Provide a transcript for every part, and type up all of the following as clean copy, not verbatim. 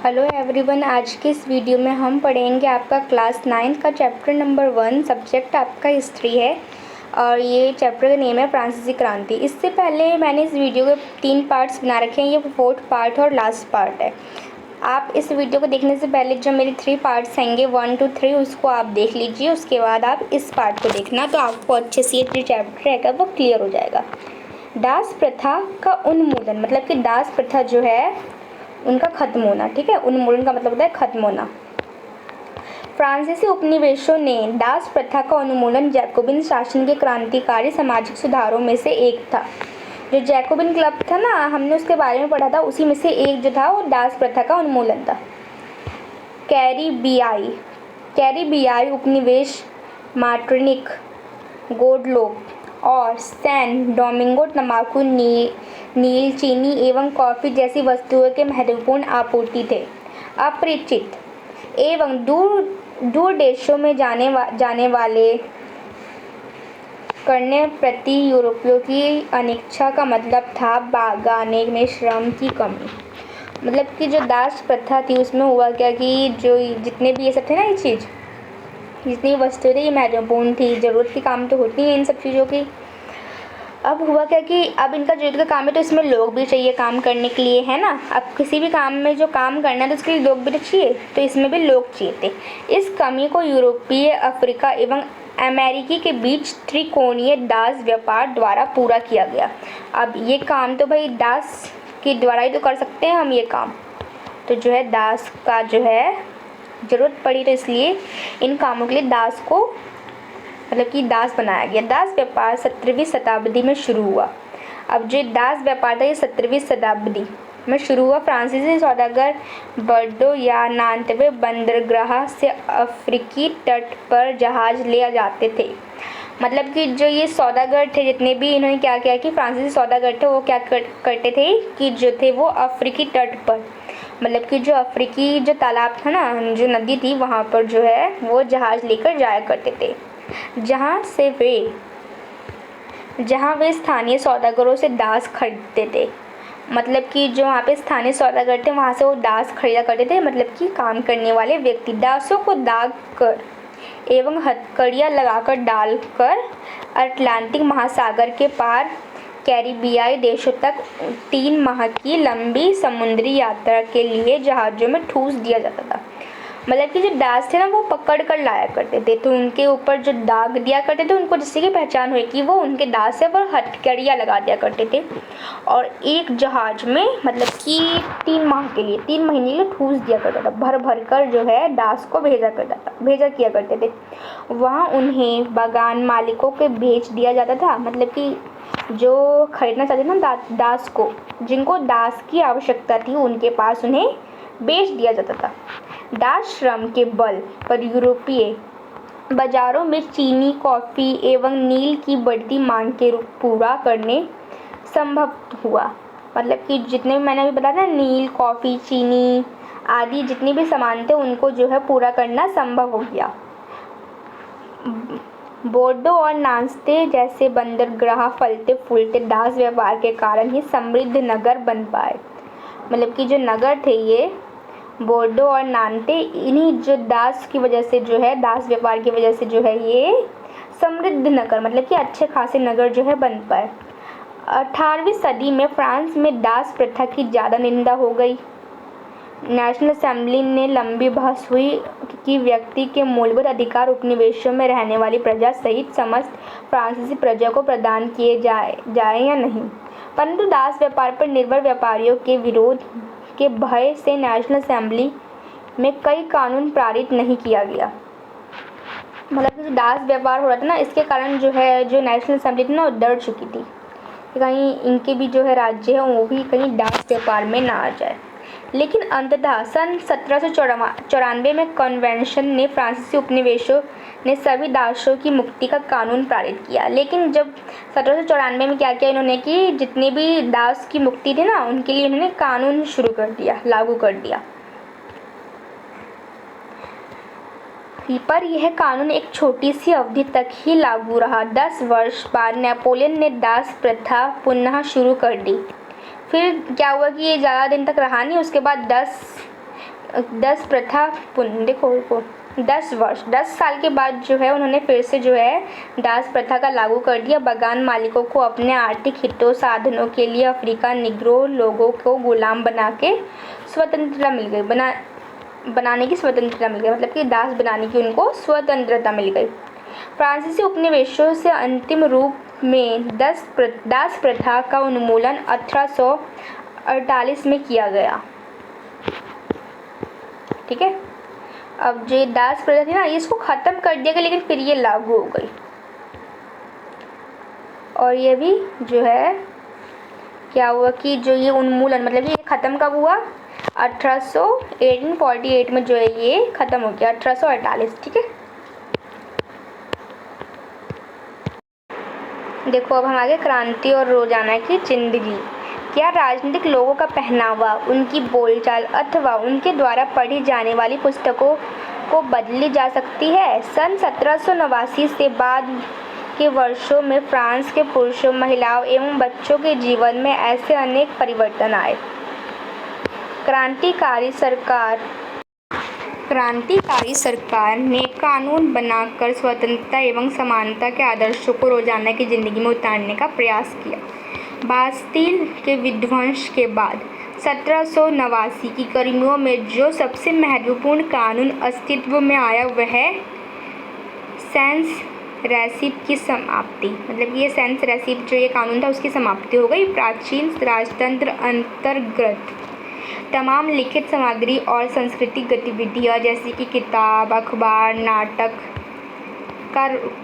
Hello everyone, आज के इस वीडियो में हम पढ़ेंगे आपका क्लास 9 का चैप्टर नंबर 1। सब्जेक्ट आपका हिस्ट्री है और ये चैप्टर का नेम है फ्रांसीसी क्रांति। इससे पहले मैंने इस वीडियो के 3 पार्ट्स बना रखे हैं, ये 4th पार्ट और लास्ट पार्ट है। आप इस वीडियो को देखने से पहले जो मेरे 3 पार्ट्स हैंगे 1 to 3 उसको आप देख लीजिए, उसके बाद आप इस पार्ट को देखना, तो आपको अच्छे से ये जो चैप्टर रहेगा वो क्लियर हो जाएगा। दास प्रथा का उन्मूलन, मतलब कि दास प्रथा जो है उनका खत्म होना। ठीक है, उन्मूलन का मतलब होता है खत्म होना। फ्रांसीसी उपनिवेशों ने दास प्रथा का उन्मूलन जैकोबिन शासन के क्रांतिकारी सामाजिक सुधारों में से एक था। जो जैकोबिन क्लब था ना, हमने उसके बारे में पढ़ा था, उसी में से एक जो था वो दास प्रथा का उन्मूलन था। कैरिबियाई उपनिवेश मार्टिनिक, गोडलोप और सैन डोमिंगो तंबाकू, नील, चीनी एवं कॉफ़ी जैसी वस्तुओं के महत्वपूर्ण आपूर्ति थे। अपरिचित एवं दूर देशों में जाने वाले करने प्रति यूरोपियों की अनिच्छा का मतलब था बागाने में श्रम की कमी। मतलब कि जो दास प्रथा थी उसमें हुआ क्या कि जो जितने भी ये सब थे ना, ये चीज़ जितनी वस्तुएं थी ये महत्वपूर्ण थी, ज़रूरत के काम तो होती हैं इन सब चीज़ों की। अब हुआ क्या कि अब इनका ज़रूरत का काम है तो इसमें लोग भी चाहिए काम करने के लिए, है ना। अब किसी भी काम में जो काम करना है तो उसके लिए लोग भी तो चाहिए, तो इसमें भी लोग चाहिए थे। इस कमी को यूरोपीय, अफ्रीका एवं अमेरिकी के बीच त्रिकोणीय दास व्यापार द्वारा पूरा किया गया। अब ये काम तो भाई दास के द्वारा ही तो कर सकते हैं हम ये काम, तो जो है दास का जो है ज़रूरत पड़ी, तो इसलिए इन कामों के लिए दास को मतलब कि दास बनाया गया। दास व्यापार 17वीं शताब्दी में शुरू हुआ। अब जो दास व्यापार था ये 17वीं शताब्दी में शुरू हुआ। फ्रांसीसी सौदागर बर्डो या नांतवे बंदरगाह से अफ्रीकी तट पर जहाज ले जाते थे। मतलब कि जो ये सौदागर थे जितने भी, इन्होंने क्या किया कि फ्रांसीसी सौदागर थे वो क्या करते थे कि जो थे वो अफ्रीकी तट पर, मतलब कि जो अफ्रीकी जो तालाब था ना, जो नदी थी वहाँ पर जो है वो जहाज़ लेकर जाया करते थे, जहाँ वे स्थानीय सौदागरों से दास खरीदते थे। मतलब कि जो वहाँ पे स्थानीय सौदागर थे वहाँ से वो दास खरीदा करते थे, मतलब कि काम करने वाले व्यक्ति। दासों को दाग कर एवं हथकड़ियाँ लगाकर डालकर अटलांटिक महासागर के पार कैरिबियाई देशों तक 3 माह की लंबी समुद्री यात्रा के लिए जहाज़ों में ठूस दिया जाता था। मतलब कि जो दास थे ना वो पकड़ कर लाया करते थे, तो उनके ऊपर जो दाग दिया करते थे उनको जिससे कि पहचान हुई कि वो उनके दास है, वो हथकड़ियाँ लगा दिया करते थे। और एक जहाज़ में मतलब कि 3 माह के लिए, 3 महीने के लिए ठूस दिया करता था, भर भर कर जो है दास को भेजा किया करते थे। वहाँ उन्हें बागान मालिकों के भेज दिया जाता था। मतलब कि जो खरीदना चाहते थे ना दास को, जिनको दास की आवश्यकता थी उनके पास उन्हें बेच दिया जाता था। दास श्रम के बल पर यूरोपीय बाजारों में चीनी, कॉफ़ी एवं नील की बढ़ती मांग के पूरा करने संभव हुआ। मतलब कि जितने भी मैंने अभी बताया ना, नील, कॉफ़ी, चीनी आदि जितनी भी सामान थे उनको जो है पूरा करना संभव हो गया। बोर्डो और नांते जैसे बंदरगाह फलते फूलते दास व्यापार के कारण ही समृद्ध नगर बन पाए। मतलब कि जो नगर थे ये बोर्डो और नांते, इन्हीं जो दास की वजह से जो है, दास व्यापार की वजह से जो है ये समृद्ध नगर, मतलब कि अच्छे खासे नगर जो है बन पाए। 18वीं सदी में फ्रांस में दास प्रथा की ज़्यादा निंदा हो गई। नेशनल असेंबली ने लंबी बहस हुई कि व्यक्ति के मूलभूत अधिकार उपनिवेशों में रहने वाली प्रजा सहित समस्त फ्रांसीसी प्रजा को प्रदान किए जाए या नहीं, परंतु दास व्यापार पर निर्भर व्यापारियों के विरोध के भय से नेशनल असेंबली में कई कानून पारित नहीं किया गया। मतलब कि जो दास व्यापार हो रहा था ना, इसके कारण जो है जो नेशनल असेंबली थी ना वो डर चुकी थी कि कहीं इनके भी जो है राज्य है वो भी कहीं दास व्यापार में ना आ जाए। लेकिन अंततः सन 1794 में कन्वेंशन ने फ्रांसीसी उपनिवेशों ने सभी दासों की मुक्ति का कानून पारित किया। लेकिन जब 1794 में क्या किया इन्होंने कि जितने भी दास की मुक्ति थी ना उनके लिए इन्होंने कानून शुरू कर दिया, लागू कर दिया। पर यह कानून एक छोटी सी अवधि तक ही लागू रहा। 10 वर्ष बाद नेपोलियन ने दास प्रथा पुनः शुरू कर दी। फिर क्या हुआ कि ये ज़्यादा दिन तक रहा नहीं। उसके बाद 10 10 प्रथा देखो 10 साल के बाद जो है उन्होंने फिर से जो है दास प्रथा का लागू कर दिया। बागान मालिकों को अपने आर्थिक हितों साधनों के लिए अफ्रीका निग्रो लोगों को गुलाम बना के स्वतंत्रता मिल गई, बनाने की स्वतंत्रता मिल गई, मतलब कि दास बनाने की उनको स्वतंत्रता मिल गई। फ्रांसीसी उपनिवेशों से अंतिम रूप में दास प्रथा का उन्मूलन 1848 में किया गया। ठीक है, अब जो दास प्रथा थी ना, इसको ख़त्म कर दिया गया, लेकिन फिर ये लागू हो गई। और ये भी जो है क्या हुआ कि जो ये उन्मूलन, मतलब ये ख़त्म कब हुआ? 1848 में जो है ये ख़त्म हो गया, 1848। ठीक है, देखो अब हम आगे क्रांति और रोजाना की जिंदगी। क्या राजनीतिक लोगों का पहनावा, उनकी बोलचाल अथवा उनके द्वारा पढ़ी जाने वाली पुस्तकों को बदली जा सकती है? सन 1789 से बाद के वर्षों में फ्रांस के पुरुषों, महिलाओं एवं बच्चों के जीवन में ऐसे अनेक परिवर्तन आए। क्रांतिकारी सरकार ने कानून बनाकर स्वतंत्रता एवं समानता के आदर्शों को रोजाना की जिंदगी में उतारने का प्रयास किया। बास्टील के विध्वंस के बाद 1789 की गर्मियों में जो सबसे महत्वपूर्ण कानून अस्तित्व में आया वह सेंस रेसिप की समाप्ति, मतलब ये सेंस रेसिप जो ये कानून था उसकी समाप्ति हो गई। प्राचीन राजतंत्र अंतर्गत तमाम लिखित सामग्री और सांस्कृतिक गतिविधियाँ जैसे कि किताब, अखबार, नाटक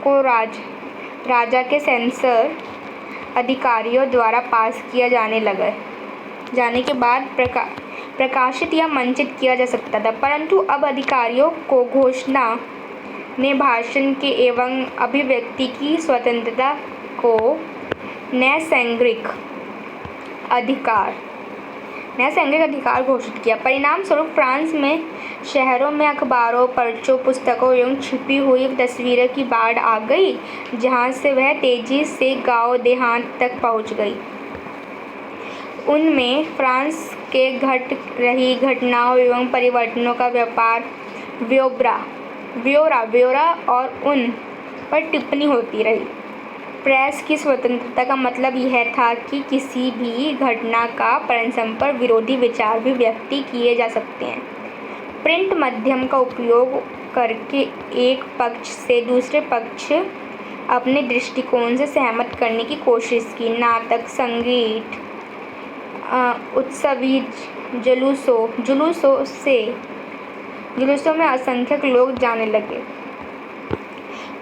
को राजा के सेंसर अधिकारियों द्वारा पास किया जाने के बाद प्रकाशित या मंचित किया जा सकता था, परंतु अब अधिकारियों को घोषणा ने भाषण के एवं अभिव्यक्ति की स्वतंत्रता को न्यायसंगीत अधिकार घोषित किया। परिणाम स्वरूप फ्रांस में शहरों में अखबारों, पर्चों, पुस्तकों एवं छिपी हुई तस्वीरों की बाढ़ आ गई, जहां से वह तेजी से गांव देहात तक पहुंच गई। उनमें फ्रांस के घट रही घटनाओं एवं परिवर्तनों का ब्यौरा और उन पर टिप्पणी होती रही। प्रेस की स्वतंत्रता का मतलब यह था कि किसी भी घटना का परस्पर पर विरोधी विचार भी व्यक्त किए जा सकते हैं। प्रिंट माध्यम का उपयोग करके एक पक्ष से दूसरे पक्ष अपने दृष्टिकोण से सहमत करने की कोशिश की। नाटक, संगीत, उत्सवी जुलूसों में असंख्यक लोग जाने लगे।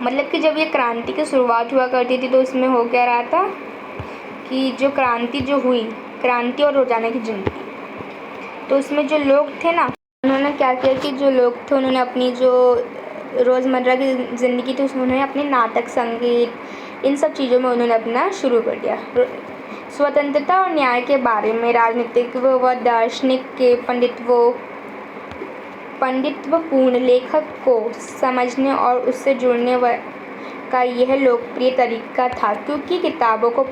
मतलब कि जब ये क्रांति की शुरुआत हुआ करती थी तो उसमें हो क्या रहा था कि जो क्रांति क्रांति और रोजाना की जिंदगी, तो उसमें जो लोग थे ना, उन्होंने क्या किया कि जो लोग थे उन्होंने अपनी जो रोज़मर्रा की ज़िंदगी थी उसमें उन्होंने अपने नाटक, संगीत, इन सब चीज़ों में उन्होंने अपना शुरू कर दिया। स्वतंत्रता और न्याय के बारे में राजनीतिक व दार्शनिक के पांडित्यपूर्ण लेखक को समझने और उससे जुड़ने का यह लोकप्रिय तरीका था, क्योंकि किताबों को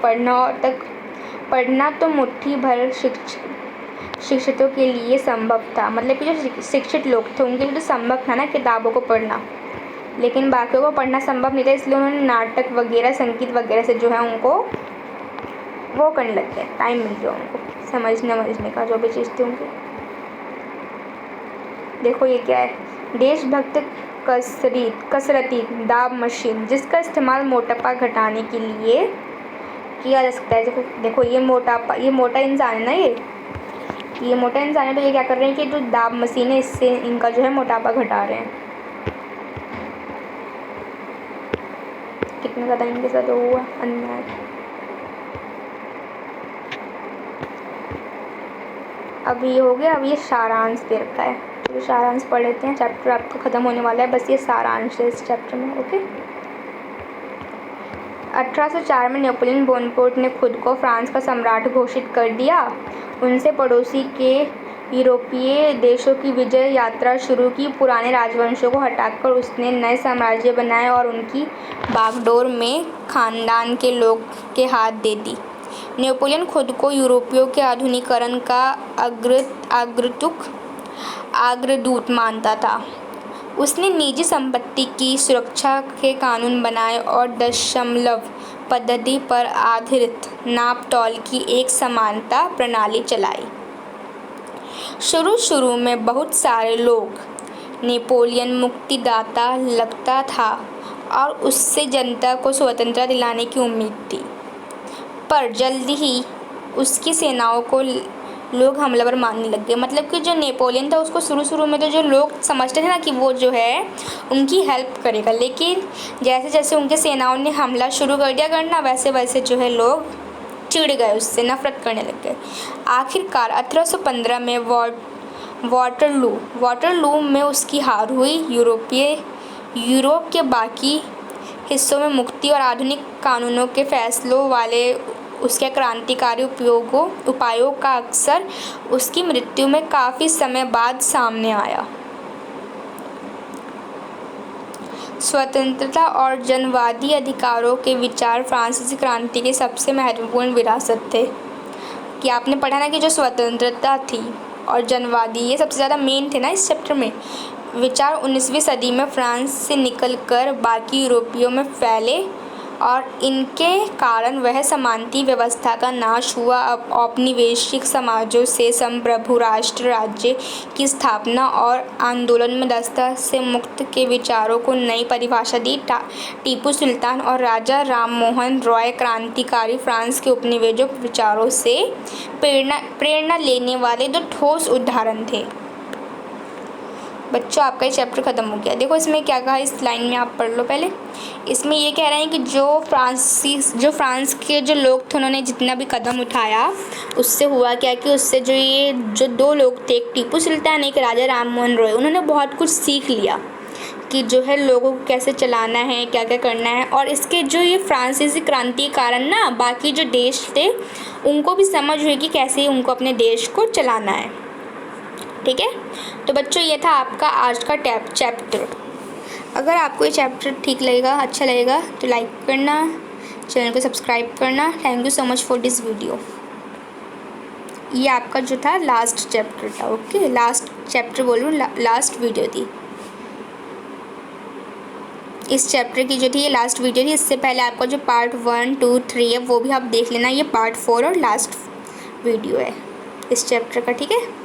पढ़ना तो मुट्ठी भर शिक्षितों के लिए संभव था। मतलब कि जो शिक्षित लोग थे उनके लिए तो संभव था ना किताबों को पढ़ना, लेकिन बाकियों को पढ़ना संभव नहीं था। इसलिए उन्होंने नाटक वगैरह, संगीत वगैरह से जो है उनको वो करने लग गया, टाइम मिल गया उनको समझने का जो भी चीज़ थी उनकी। देखो ये क्या है, देशभक्त कसरती दाब मशीन, जिसका इस्तेमाल मोटापा घटाने के लिए किया जा सकता है। देखो ये मोटा इंसान है ना, ये मोटा इंसान है, तो ये क्या कर रहे हैं कि जो दाब मशीन है इससे इनका जो है मोटापा घटा रहे हैं। कितने ज़्यादा इनके साथ हुआ अन्याय। अब ये हो गया, अब ये सारांश दे रखा है, तो सारांश पढ़ लेते हैं। चैप्टर आपको ख़त्म होने वाला है, बस ये सारांश है इस चैप्टर में। ओके, 1804 में नेपोलियन बोनापार्ट ने खुद को फ्रांस का सम्राट घोषित कर दिया। उनसे पड़ोसी के यूरोपीय देशों की विजय यात्रा शुरू की। पुराने राजवंशों को हटाकर उसने नए साम्राज्य बनाए और उनकी बागडोर में खानदान के लोग के हाथ दे दी। नेपोलियन खुद को यूरोपियों के आधुनिकीकरण का आगंतुक अग्रदूत मानता था। उसने निजी संपत्ति की सुरक्षा के कानून बनाए और दशमलव पद्धति पर आधारित नाप-तोल की एक समानता प्रणाली चलाई। शुरू में बहुत सारे लोग नेपोलियन मुक्तिदाता लगता था और उससे जनता को स्वतंत्रता दिलाने की उम्मीद थी, पर जल्दी ही उसकी सेनाओं को लोग हमलावर मानने लग गए। मतलब कि जो नेपोलियन था उसको शुरू में तो जो लोग समझते थे ना कि वो जो है उनकी हेल्प करेगा, लेकिन जैसे जैसे उनके सेनाओं ने हमला शुरू कर दिया करना, वैसे वैसे जो है लोग चिढ़ गए, उससे नफरत करने लग गए। आखिरकार 1815 में वाटरलू में उसकी हार हुई। यूरोप के बाकी हिस्सों में मुक्ति और आधुनिक कानूनों के फैसलों वाले उसके क्रांतिकारी उपायों का अक्सर उसकी मृत्यु में काफ़ी समय बाद सामने आया। स्वतंत्रता और जनवादी अधिकारों के विचार फ्रांसीसी क्रांति की सबसे महत्वपूर्ण विरासत थे। कि आपने पढ़ा ना कि जो स्वतंत्रता थी और जनवादी, ये सबसे ज़्यादा मेन थे ना इस चैप्टर में। विचार 19वीं सदी में फ्रांस से निकलकर बाकी यूरोपियों में फैले और इनके कारण वह समानती व्यवस्था का नाश हुआ। अब औपनिवेशिक समाजों से संप्रभु राष्ट्र राज्य की स्थापना और आंदोलन में दस्ता से मुक्त के विचारों को नई परिभाषा दी। टीपू सुल्तान और राजा राममोहन रॉय क्रांतिकारी फ्रांस के उपनिवेशिक विचारों से प्रेरणा लेने वाले दो ठोस उदाहरण थे। बच्चों, आपका ये चैप्टर ख़त्म हो गया। देखो इसमें क्या कहा, इस लाइन में आप पढ़ लो पहले। इसमें ये कह रहे हैं कि जो फ्रांस के जो लोग थे, उन्होंने जितना भी कदम उठाया उससे हुआ क्या कि उससे जो दो लोग थे, एक टीपू सुल्तान, एक राजा राममोहन रॉय, उन्होंने बहुत कुछ सीख लिया कि जो है लोगों को कैसे चलाना है, क्या क्या करना है। और इसके जो ये फ्रांसीसी क्रांति के कारण ना बाकी जो देश थे उनको भी समझ हुई कि कैसे उनको अपने देश को चलाना है। ठीक है, तो बच्चों ये था आपका आज का चैप्टर। अगर आपको ये चैप्टर ठीक लगेगा, अच्छा लगेगा तो लाइक करना, चैनल को सब्सक्राइब करना। Thank you so much for this video. ये आपका जो था लास्ट चैप्टर था। ओके, लास्ट चैप्टर बोल रही हूँ, लास्ट वीडियो थी। इस चैप्टर की जो थी ये लास्ट वीडियो थी। इससे पहले आपका जो पार्ट 1, 2, 3 है वो भी आप देख लेना। ये पार्ट 4 और लास्ट वीडियो है इस चैप्टर का। ठीक है।